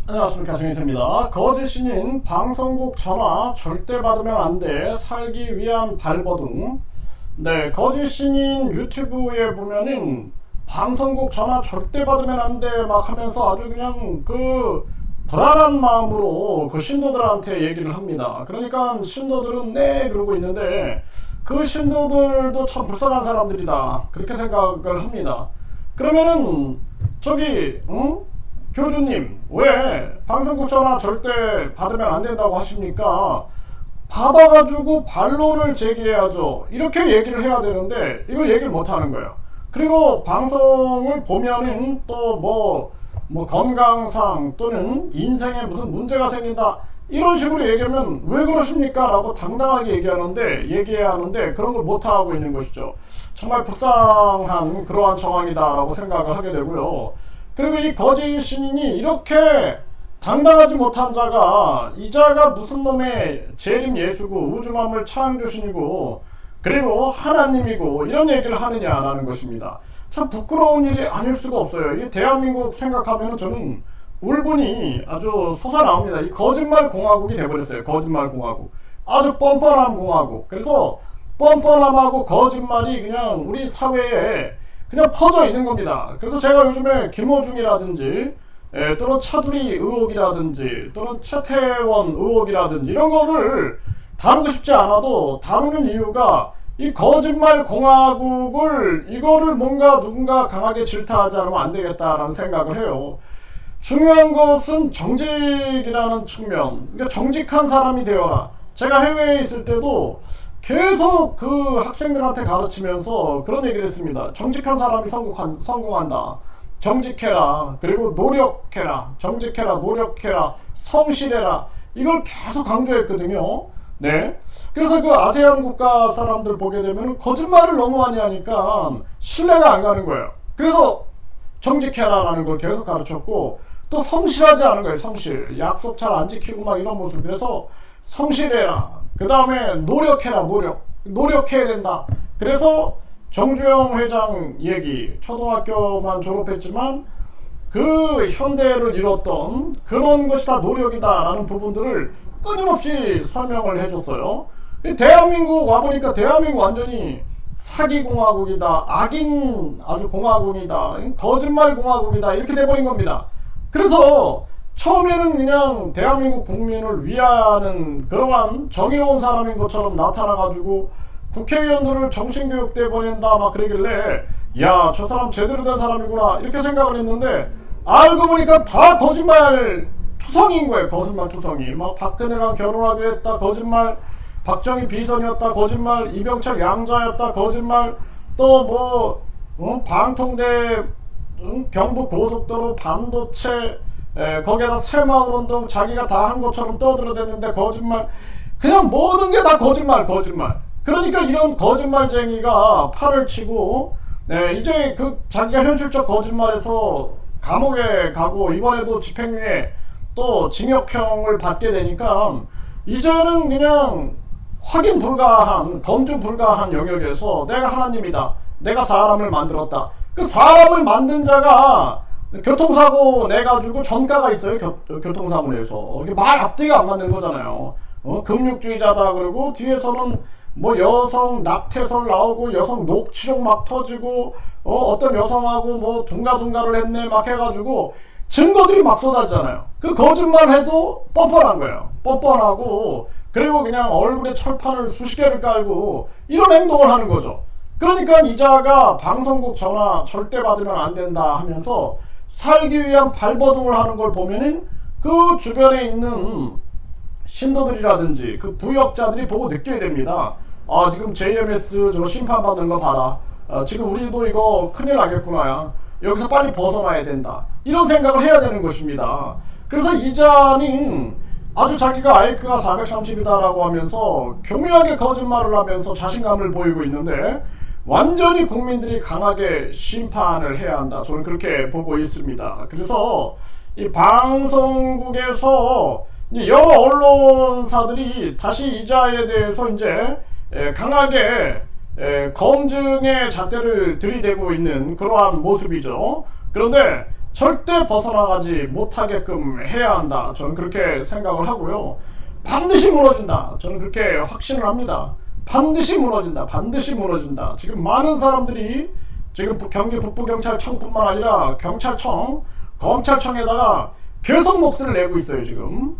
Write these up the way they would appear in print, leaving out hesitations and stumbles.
안녕하십니까, 정희태입니다. 거짓 신인 방송국 전화 절대 받으면 안돼 살기 위한 발버둥. 네, 거짓 신인 유튜브에 보면은 방송국 전화 절대 받으면 안돼 막 하면서 아주 그냥 그 불안한 마음으로 그 신도들한테 얘기를 합니다. 그러니까 신도들은 네 그러고 있는데 그 신도들도 참 불쌍한 사람들이다 그렇게 생각을 합니다. 그러면은 저기 교주님 왜 방송국 전화 절대 받으면 안 된다고 하십니까? 받아가지고 반론을 제기해야죠. 이렇게 얘기를 해야 되는데 이걸 얘기를 못 하는 거예요. 그리고 방송을 보면은 또 뭐 건강상 또는 인생에 무슨 문제가 생긴다 이런 식으로 얘기하면 왜 그러십니까? 라고 당당하게 얘기해야 하는데 그런 걸 못하고 있는 것이죠. 정말 불쌍한 그러한 정황이다 라고 생각을 하게 되고요. 그리고 이 거짓 신인이 이렇게 당당하지 못한 자가 이 자가 무슨 놈의 재림 예수고 우주만물 창조신이고 그리고 하나님이고 이런 얘기를 하느냐라는 것입니다. 참 부끄러운 일이 아닐 수가 없어요. 이 대한민국 생각하면 저는 울분이 아주 솟아나옵니다. 이 거짓말 공화국이 돼버렸어요. 거짓말 공화국. 아주 뻔뻔한 공화국. 그래서 뻔뻔함하고 거짓말이 그냥 우리 사회에 그냥 퍼져 있는 겁니다. 그래서 제가 요즘에 김어중이라든지 또는 차두리 의혹이라든지 또는 최태원 의혹이라든지 이런 거를 다루고 싶지 않아도 다루는 이유가 이 거짓말 공화국을 이거를 뭔가 누군가 강하게 질타하지 않으면 안 되겠다라는 생각을 해요. 중요한 것은 정직이라는 측면. 그러니까 정직한 사람이 되어라. 제가 해외에 있을 때도 계속 그 학생들한테 가르치면서 그런 얘기를 했습니다. 정직한 사람이 성공한다. 정직해라. 그리고 노력해라. 정직해라. 노력해라. 성실해라. 이걸 계속 강조했거든요. 네. 그래서 그 아세안 국가 사람들 보게 되면 거짓말을 너무 많이 하니까 신뢰가 안 가는 거예요. 그래서 정직해라 라는 걸 계속 가르쳤고 또 성실하지 않은 거예요. 성실. 약속 잘 안 지키고 막 이런 모습. 그래서 성실해라. 그 다음에 노력해라. 노력해야 된다. 그래서 정주영 회장 얘기, 초등학교만 졸업했지만 그 현대를 이뤘던 그런 것이 다 노력이다 라는 부분들을 끊임없이 설명을 해줬어요. 대한민국 와보니까 대한민국 완전히 사기공화국이다, 악인 아주 공화국이다, 거짓말 공화국이다 이렇게 돼버린 겁니다. 그래서 처음에는 그냥 대한민국 국민을 위하는 그러한 정의로운 사람인 것처럼 나타나가지고 국회의원들을 정신교육대 보낸다 막 그러길래 야, 저 사람 제대로 된 사람이구나 이렇게 생각을 했는데 알고 보니까 다 거짓말 투성이인 거예요. 거짓말 투성이. 막 박근혜랑 결혼하기로 했다 거짓말, 박정희 비선이었다 거짓말, 이병철 양자였다 거짓말, 또 방통대, 경부 고속도로, 반도체, 거기에다 새마을운동 자기가 다 한 것처럼 떠들어댔는데 거짓말. 그냥 모든 게 다 거짓말. 그러니까 이런 거짓말쟁이가 팔을 치고 이제 그 자기가 현실적 거짓말에서 감옥에 가고 이번에도 집행유예 또 징역형을 받게 되니까 이제는 그냥 확인 불가한, 검증 불가한 영역에서 내가 하나님이다, 내가 사람을 만들었다. 그 사람을 만든 자가 교통사고 내가지고 전가가 있어요. 교통사고 내서 말 앞뒤가 안 맞는 거잖아요. 금육주의자다 그러고 뒤에서는 뭐 여성 낙태설 나오고 여성 녹취록 막 터지고 어떤 여성하고 뭐 둥가둥가를 했네 막 해가지고 증거들이 막 쏟아지잖아요. 그 거짓말 해도 뻔뻔한 거예요. 뻔뻔하고 그리고 그냥 얼굴에 철판을 수십 개를 깔고 이런 행동을 하는 거죠. 그러니까 이자가 방송국 전화 절대 받으면 안 된다 하면서 살기 위한 발버둥을 하는 걸 보면은 그 주변에 있는 신도들이라든지 그 부역자들이 보고 느끼게 됩니다. 아, 지금 JMS 저 심판받는 거 봐라. 지금 우리도 이거 큰일 나겠구나. 여기서 빨리 벗어나야 된다. 이런 생각을 해야 되는 것입니다. 그래서 이자는 아주 자기가 아이크가 430이다 라고 하면서 교묘하게 거짓말을 하면서 자신감을 보이고 있는데 완전히 국민들이 강하게 심판을 해야 한다. 저는 그렇게 보고 있습니다. 그래서 이 방송국에서 여러 언론사들이 다시 이자에 대해서 이제 강하게 검증의 잣대를 들이대고 있는 그러한 모습이죠. 그런데 절대 벗어나가지 못하게끔 해야 한다. 저는 그렇게 생각을 하고요. 반드시 무너진다. 저는 그렇게 확신을 합니다. 반드시 무너진다. 반드시 무너진다. 지금 많은 사람들이 지금 경기 북부경찰청뿐만 아니라 경찰청, 검찰청에다가 계속 목소리를 내고 있어요. 지금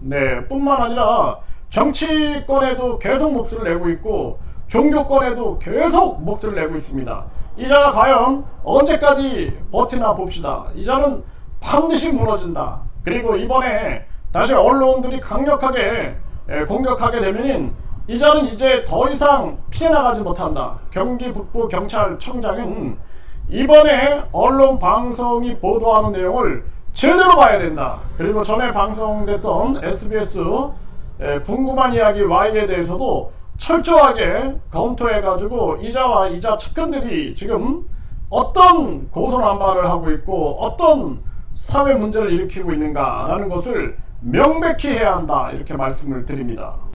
뿐만 아니라 정치권에도 계속 목소리를 내고 있고 종교권에도 계속 목소리를 내고 있습니다. 이 자가 과연 언제까지 버티나 봅시다. 이 자는 반드시 무너진다. 그리고 이번에 다시 언론들이 강력하게 공격하게 되면은 이 자는 이제 더 이상 피해나가지 못한다. 경기 북부경찰청장은 이번에 언론 방송이 보도하는 내용을 제대로 봐야 된다. 그리고 전에 방송됐던 SBS 궁금한 이야기 Y에 대해서도 철저하게 검토해가지고 이자와 이자 측근들이 지금 어떤 고소난발을 하고 있고 어떤 사회 문제를 일으키고 있는가 라는 것을 명백히 해야 한다. 이렇게 말씀을 드립니다.